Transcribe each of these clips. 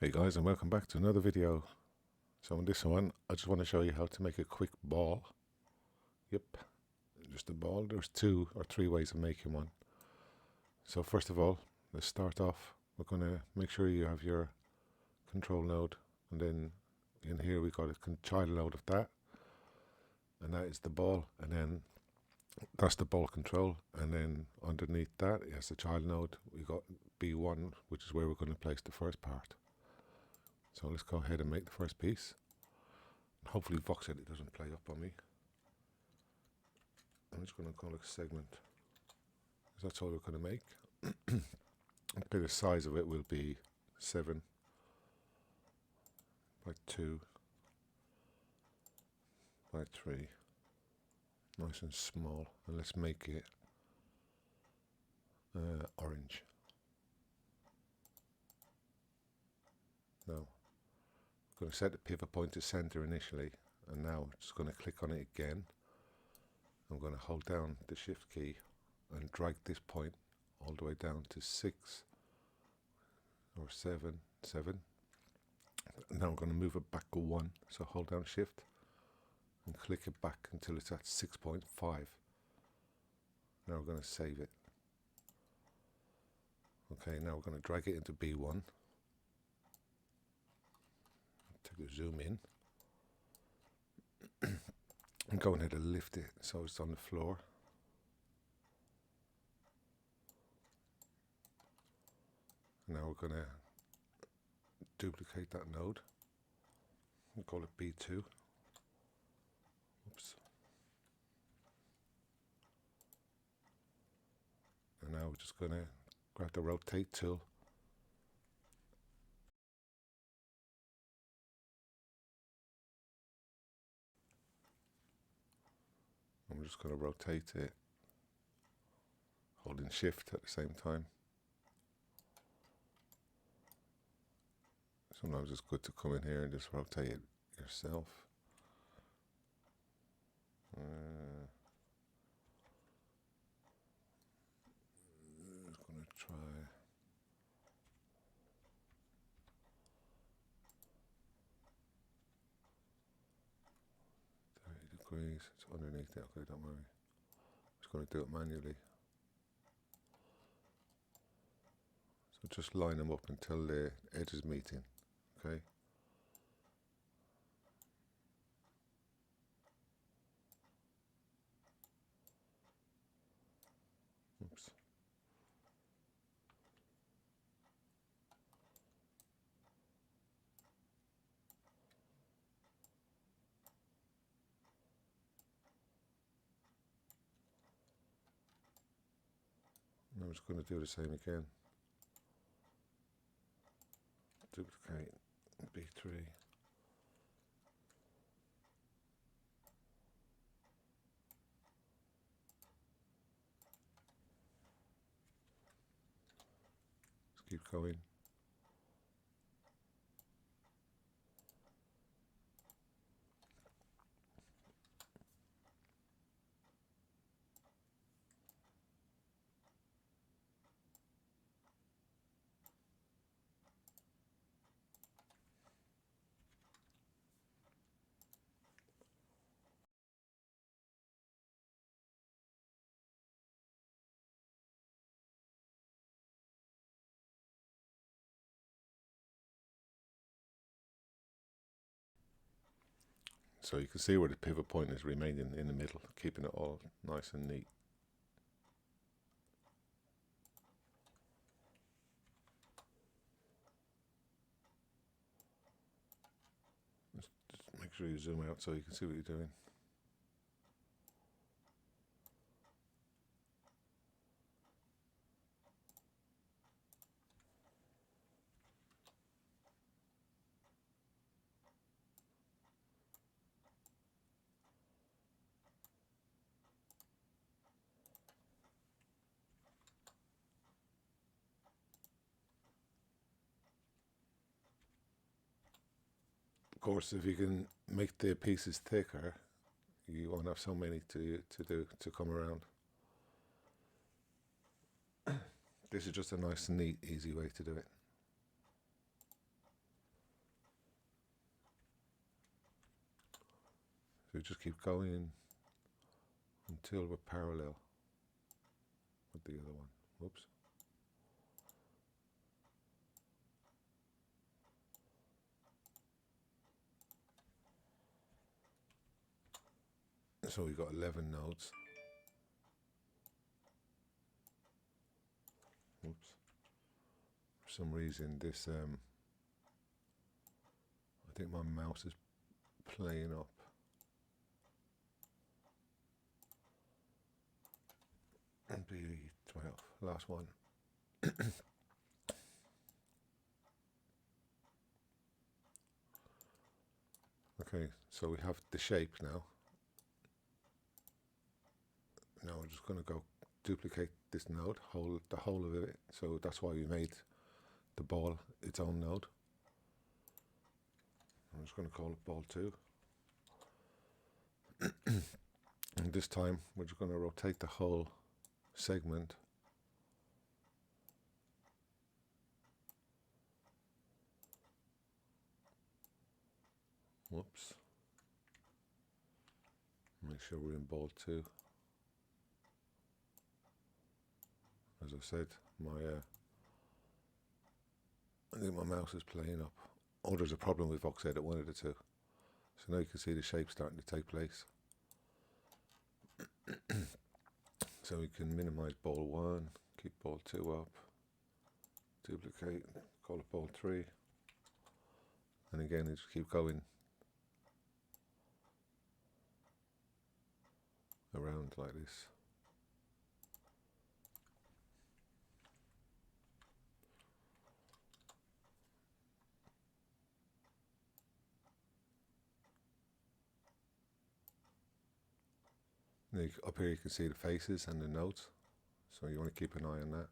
Hey guys, and welcome back to another video. So in this one I just want to show you how to make a quick ball. Yep, just a ball. There's 2 or 3 ways of making one. So first of all, let's start off. We're going to make sure you have your control node, and then in here we got a child node of that, and that is the ball, and then that's the ball control, and then underneath that is the child node. We got B1, which is where we're going to place the first part. So let's go ahead and make the first piece. Hopefully Voxedit doesn't play up on me. I'm just going to call it segment, because that's all we're going to make. Okay, the size of it will be 7 by 2 by 3. Nice and small. And let's make it orange. Now, I'm going to set the pivot point to center initially, and now I'm just going to click on it again. I'm going to hold down the shift key and drag this point all the way down to 6 or 7. Now I'm going to move it back to 1, so hold down shift and click it back until it's at 6.5. Now we're going to save it. Okay, now we're going to drag it into B1. Take a zoom in. And go ahead and lift it so it's on the floor. Now we're going to duplicate that node. We'll call it B2. Oops. And now we're just going to grab the rotate tool. I'm just going to rotate it, holding shift at the same time. Sometimes it's good to come in here and just rotate it yourself. I'm just going to try. 30 degrees, it's underneath it, okay, don't worry. I'm just going to do it manually. So just line them up until the edges meeting, okay? Oops. I'm just going to do the same again. Duplicate B3. Let's keep going. So you can see where the pivot point is remaining in the middle, keeping it all nice and neat. Just make sure you zoom out so you can see what you're doing. Of course, if you can make the pieces thicker, you won't have so many to come around. This is just a nice, neat, easy way to do it. we just keep going until we're parallel with the other one. Whoops. So we've got 11 nodes. Whoops. For some reason this I think my mouse is playing up. And B12, last one. Okay, so we have the shape now. Now we're just going to go duplicate this node, the whole of it. So that's why we made the ball its own node. I'm just going to call it ball 2. And this time we're just going to rotate the whole segment. Whoops. Make sure we're in ball 2. As I said, I think my mouse is playing up. Oh, there's a problem with Voxed at one of the two. So now you can see the shape starting to take place. So we can minimize ball 1, keep ball 2 up, duplicate, call it ball 3, and again you just keep going around like this. Now up here you can see the faces and the nodes, so you want to keep an eye on that.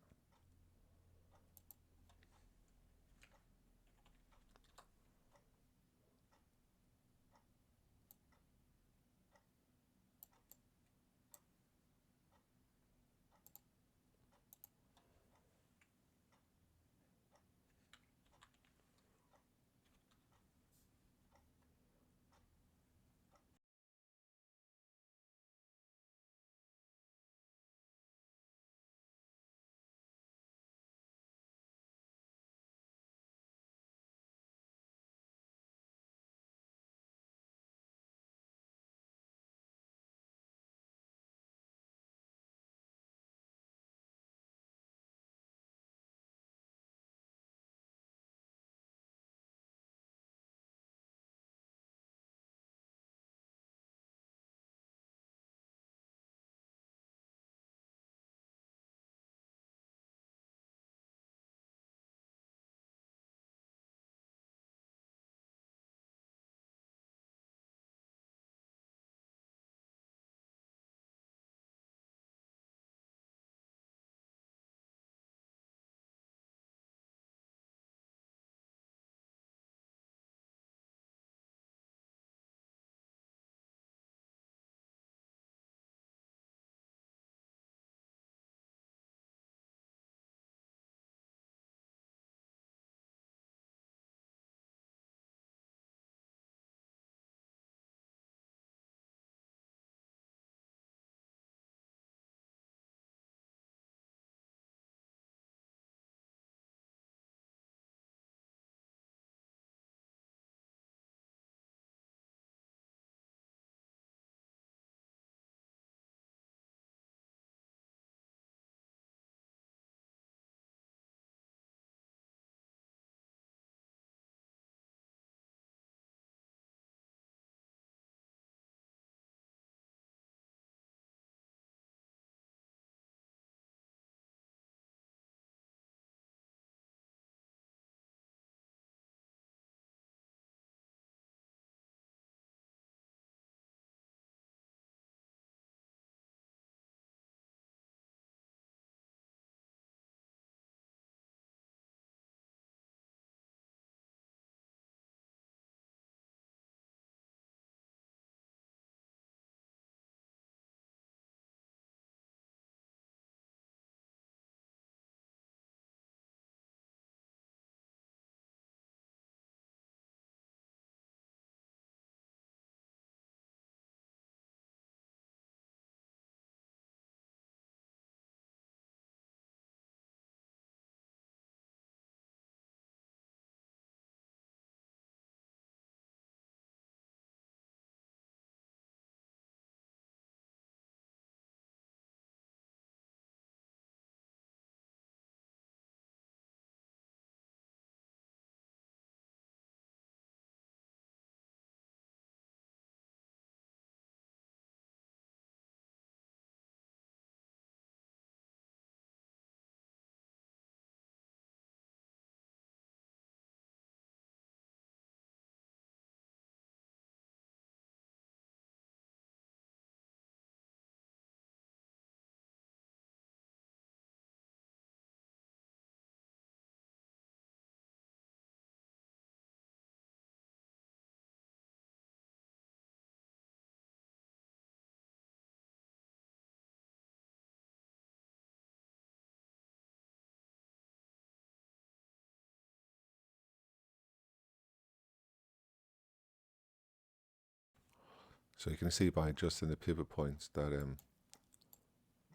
So you can see by adjusting the pivot points that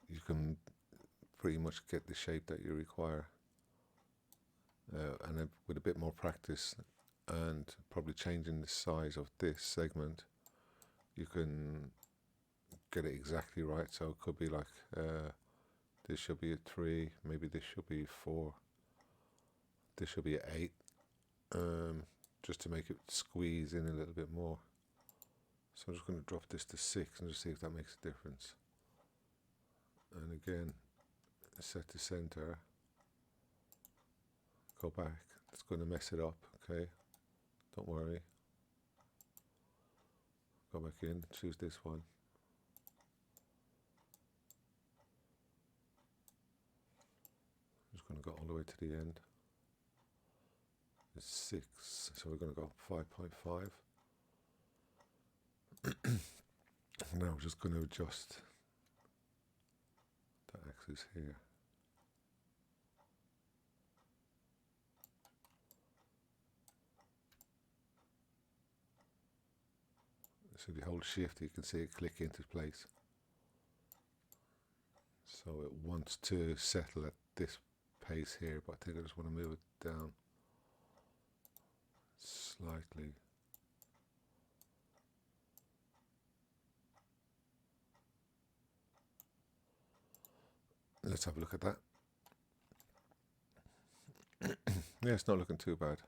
you can pretty much get the shape that you require. And with a bit more practice and probably changing the size of this segment, you can get it exactly right. So it could be like this should be a 3, maybe this should be 4, this should be an 8, just to make it squeeze in a little bit more. So I'm just going to drop this to 6 and just see if that makes a difference. And again, set to center, go back. It's going to mess it up, okay? Don't worry. Go back in, choose this one. I'm just going to go all the way to the end. It's 6, so we're going to go 5.5. Now we're just going to adjust the axis here. So if you hold shift, you can see it click into place. So it wants to settle at this pace here, but I think I just want to move it down slightly. Let's have a look at that. Yeah, it's not looking too bad.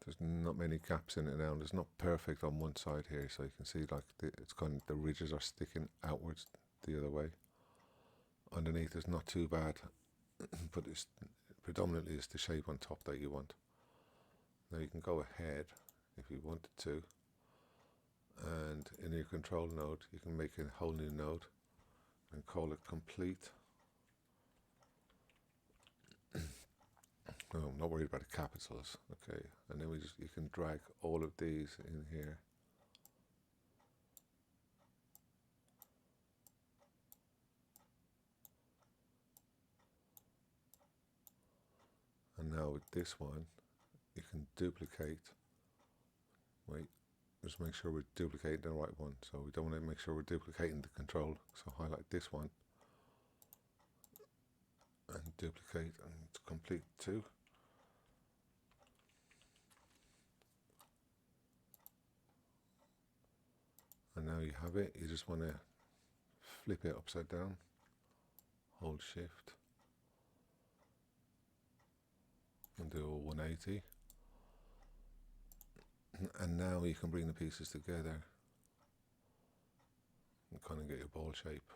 There's not many gaps in it now. It's not perfect on one side here, so you can see like it's kind of, the ridges are sticking outwards the other way. Underneath is not too bad, but it's predominantly it's the shape on top that you want. Now you can go ahead if you wanted to, and in your control node you can make a whole new node and call it complete. Oh, I'm not worried about the capitals, okay. And then you can drag all of these in here. And now with this one, you can duplicate. Wait, just make sure we're duplicating the right one. So we don't want to make sure we're duplicating the control. So highlight this one and duplicate and complete 2. And now you have it. You just want to flip it upside down, hold shift and do a 180. And now you can bring the pieces together and kind of get your ball shape.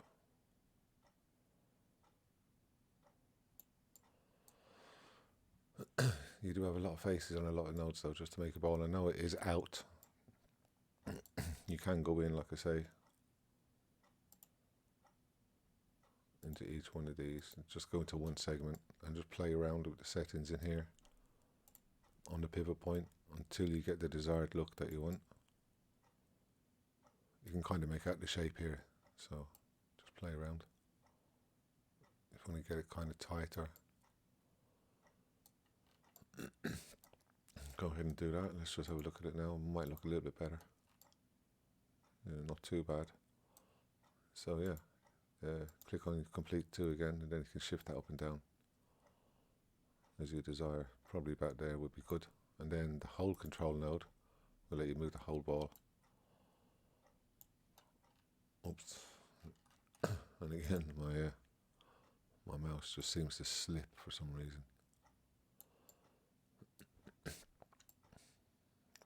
You do have a lot of faces on a lot of nodes though, just to make a ball. I know it is out. You can go in, like I say, into each one of these. Just go into one segment and just play around with the settings in here on the pivot point until you get the desired look that you want. You can kind of make out the shape here, so just play around. If you want to get it kind of tighter, go ahead and do that. Let's just have a look at it now. It might look a little bit better. Yeah, not too bad. So yeah, click on complete 2 again, and then you can shift that up and down as you desire. Probably about there would be good. And then the whole control node will let you move the whole ball. Oops. And again, my mouse just seems to slip for some reason.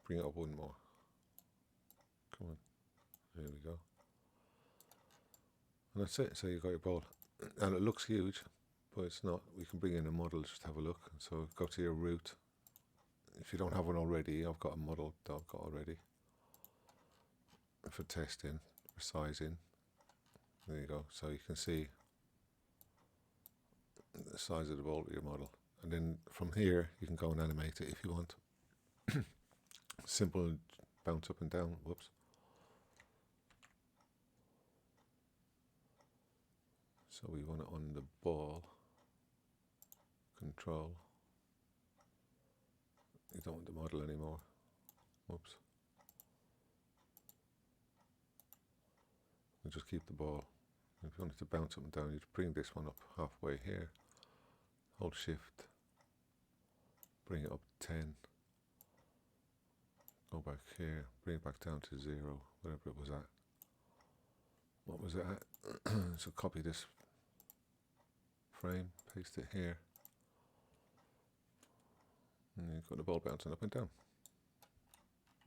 Bring it up one more. Come on. There we go. And that's it. So you got your ball. And it looks huge, but it's not. We can bring in a model, just have a look. So go to your root. If you don't have one already, I've got a model that I've got already for testing, for sizing. There you go. So you can see the size of the ball with your model. And then from here, you can go and animate it if you want. Simple bounce up and down. Whoops. So we want it on the ball. Control. You don't want the model anymore. Whoops. just keep the ball. If you wanted to bounce up and down, you just bring this one up halfway here, hold shift, bring it up 10, go back here, bring it back down to 0, whatever it was at. What was it at? So copy this frame, paste it here, and you've got the ball bouncing up and down.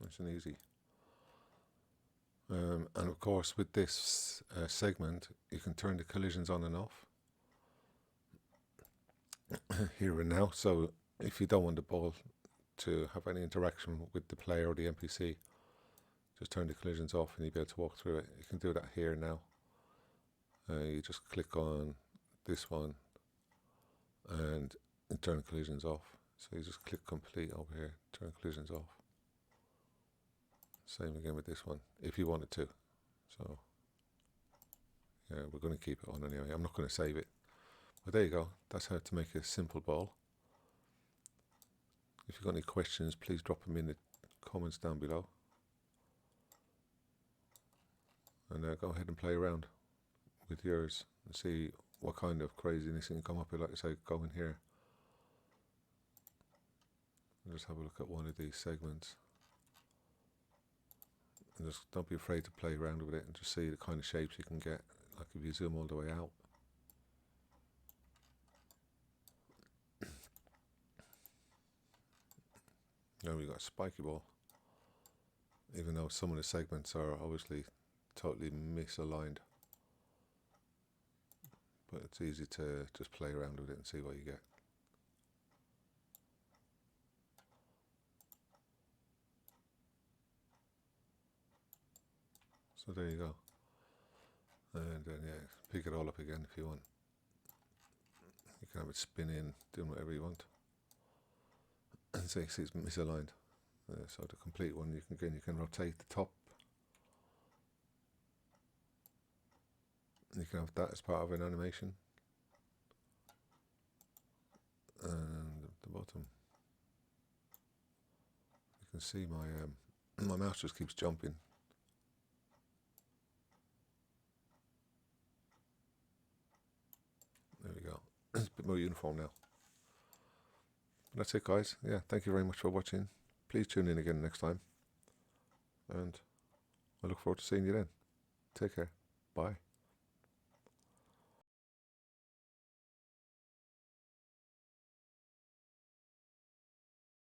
Nice and easy. And of course with this segment you can turn the collisions on and off here and now, so if you don't want the ball to have any interaction with the player or the NPC, just turn the collisions off and you'll be able to walk through it. You can do that here now. You just click on this one and turn collisions off. So you just click complete over here, turn collisions off. Same again with this one, if you wanted to. So, yeah, we're going to keep it on anyway. I'm not going to save it. But there you go. That's how to make a simple ball. If you've got any questions, please drop them in the comments down below. And go ahead and play around with yours and see what kind of craziness you can come up with. Like I say, go in here and just have a look at one of these segments. And just don't be afraid to play around with it and just see the kind of shapes you can get, like if you zoom all the way out. Now we've got a spiky ball, even though some of the segments are obviously totally misaligned. But it's easy to just play around with it and see what you get. So there you go. And then yeah, pick it all up again if you want. You can have it spin in, doing whatever you want. And see it's misaligned. So to complete one, you can rotate the top. You can have that as part of an animation. And at the bottom, you can see my mouse just keeps jumping. There we go. It's a bit more uniform now. That's it, guys. Yeah, thank you very much for watching. Please tune in again next time. And I look forward to seeing you then. Take care. Bye.